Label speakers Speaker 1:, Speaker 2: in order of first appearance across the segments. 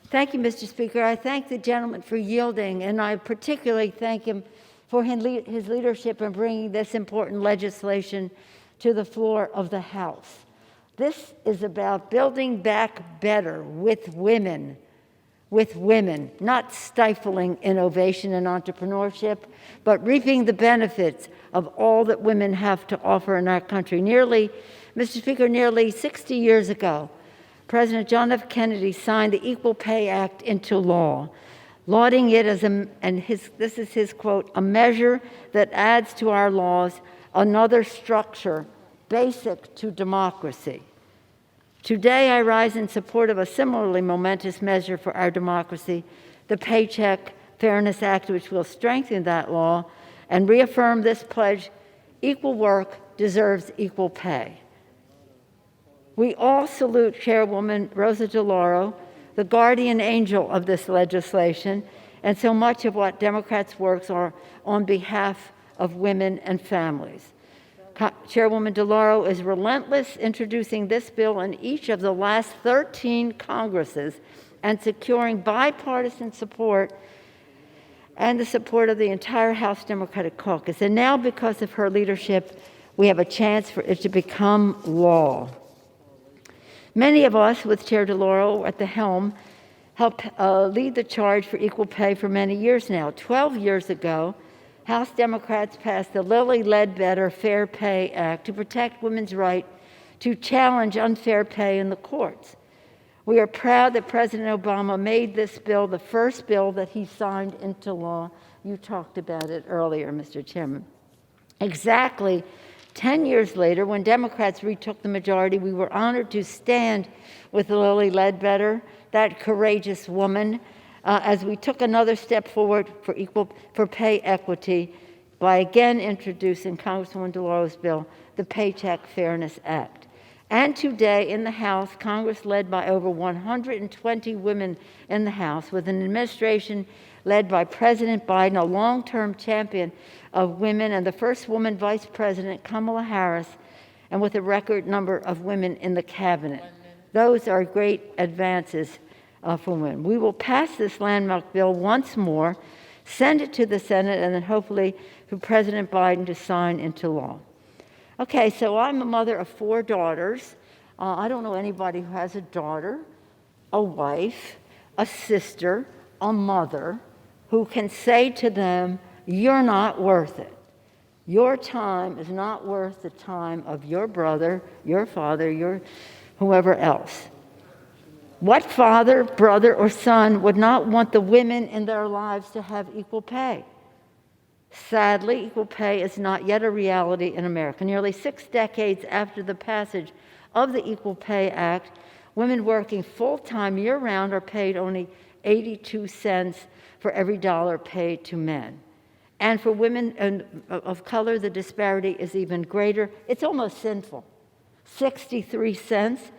Speaker 1: Thank you, Mr. Speaker. I thank the gentleman for yielding, and I particularly thank him for his leadership in bringing this important legislation to the floor of the House. This is about building back better with women, not stifling innovation and entrepreneurship, but reaping the benefits of all that women have to offer in our country. Mr. Speaker, nearly 60 years ago, President John F. Kennedy signed the Equal Pay Act into law, lauding it as this is his quote, "a measure that adds to our laws another structure basic to democracy." Today, I rise in support of a similarly momentous measure for our democracy, the Paycheck Fairness Act, which will strengthen that law and reaffirm this pledge: equal work deserves equal pay. We all salute Chairwoman Rosa DeLauro, the guardian angel of this legislation, and so much of what Democrats' works are on behalf of women and families. Chairwoman DeLauro is relentless introducing this bill in each of the last 13 Congresses and securing bipartisan support and the support of the entire House Democratic Caucus. And now, because of her leadership, we have a chance for it to become law. Many of us, with Chair DeLauro at the helm, helped lead the charge for equal pay for many years now. 12 years ago, House Democrats passed the Lilly Ledbetter Fair Pay Act to protect women's right to challenge unfair pay in the courts. We are proud that President Obama made this bill the first bill that he signed into law. You talked about it earlier, Mr. Chairman. Exactly 10 years later, when Democrats retook the majority, we were honored to stand with Lilly Ledbetter, that courageous woman, as we took another step forward for pay equity by again introducing Congresswoman DeLauro's bill, the Paycheck Fairness Act. And today in the House, Congress led by over 120 women in the House, with an administration led by President Biden, a long-term champion of women, and the first woman vice president, Kamala Harris, and with a record number of women in the cabinet. Those are great advances for women. We will pass this landmark bill once more, send it to the Senate, and then hopefully for President Biden to sign into law. Okay, so I'm a mother of 4 daughters. I don't know anybody who has a daughter, a wife, a sister, a mother, who can say to them, "You're not worth it. Your time is not worth the time of your brother, your father, your whoever else." What father, brother, or son would not want the women in their lives to have equal pay? Sadly, equal pay is not yet a reality in America. Nearly 6 decades after the passage of the Equal Pay Act, women working full-time year-round are paid only 82 cents for every dollar paid to men. And for women of color, the disparity is even greater. It's almost sinful. 63 cents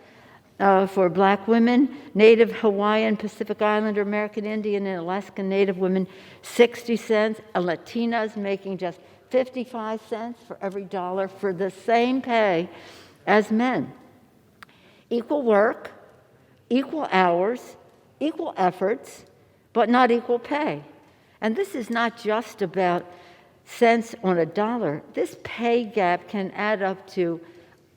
Speaker 1: for Black women, Native Hawaiian, Pacific Islander, American Indian, and Alaskan Native women, 60 cents. Latinas making just 55 cents for every dollar for the same pay as men. Equal work, equal hours, equal efforts, but not equal pay. And this is not just about cents on a dollar. This pay gap can add up to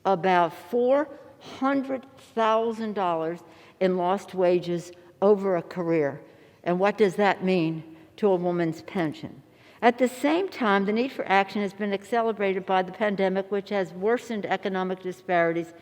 Speaker 1: about $400,000 in lost wages over a career. And what does that mean to a woman's pension? At the same time, the need for action has been accelerated by the pandemic, which has worsened economic disparities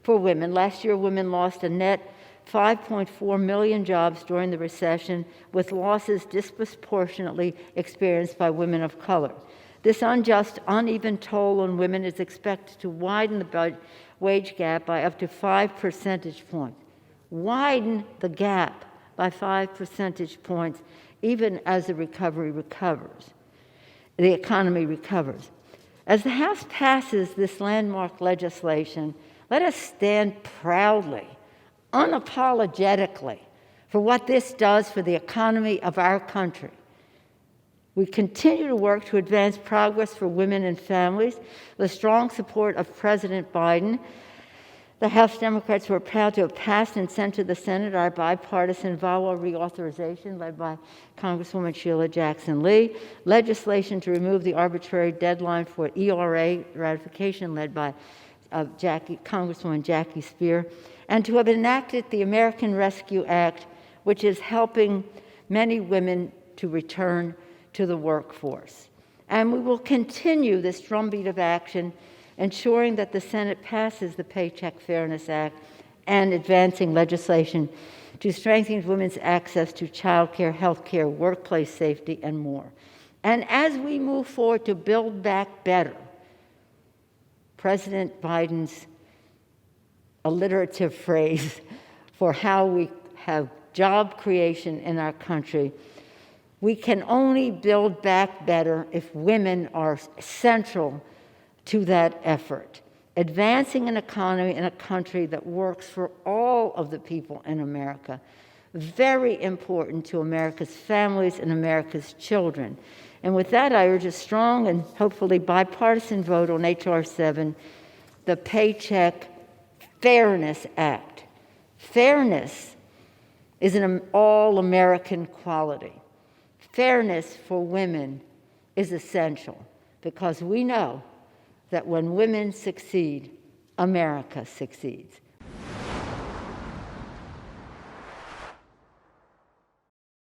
Speaker 1: for women. Last year, women lost a net 5.4 million jobs during the recession, with losses disproportionately experienced by women of color. This unjust, uneven toll on women is expected to widen the wage gap by up to 5 percentage points. Widen the gap by 5 percentage points, even as the economy recovers. As the House passes this landmark legislation, let us stand proudly, unapologetically, for what this does for the economy of our country. We continue to work to advance progress for women and families. The strong support of President Biden The House Democrats were proud to have passed and sent to the Senate our bipartisan VAWA reauthorization led by Congresswoman Sheila Jackson Lee, legislation to remove the arbitrary deadline for ERA ratification led by Congresswoman Jackie Speer, and to have enacted the American Rescue Act, which is helping many women to return to the workforce. And we will continue this drumbeat of action, ensuring that the Senate passes the Paycheck Fairness Act and advancing legislation to strengthen women's access to child care, health care, workplace safety, and more. And as we move forward to build back better, President Biden's alliterative phrase for how we have job creation in our country, we can only build back better if women are central to that effort. Advancing an economy in a country that works for all of the people in America, very important to America's families and America's children. And with that, I urge a strong and hopefully bipartisan vote on H.R. 7, the Paycheck Fairness Act. Fairness is an all-American quality. Fairness for women is essential because we know that when women succeed, America succeeds.